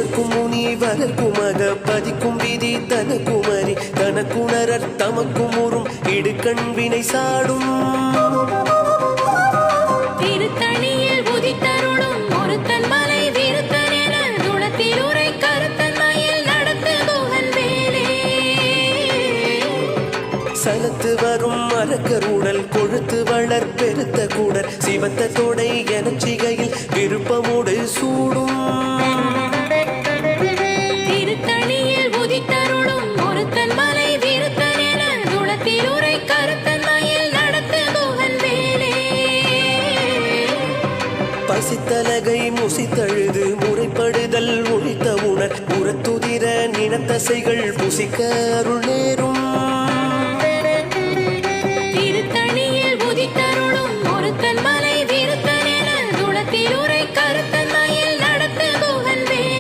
சுரக்கும் முனிவரர்க்கும் மக பதிக்கும் விதி தனக்குமரி தனக்குணரர் தமக்கும் உறும் இடுக்கண் வினை சாடும் திருத்தணியில் உதித்தருளும் ஒருத்தன் மலை விருத்தன் என குணத்தில் உரை கருத்தன் மயில் நடத்து குகன் வேலே சலத்து வரும் மரக்கர் உடல் கொழுத்து வளர் பெருத்த கூடர் சிவத்த தொடை எனச் சிகையில் விருப்பமுடு சூடும் திருத்தணியில் உதித்தருளும் ஒருத்தன் மலை விருத்தன் என குணத்தில் உரை கருத்தன் மயில் நடத்து குகன் வேலே பசித்தலகை முசித்தழுது முறைப்படுதல் ஒழித்த உணர் உரத்துதிர நினத்தசைகள் புசிக்க அருள் நேரும்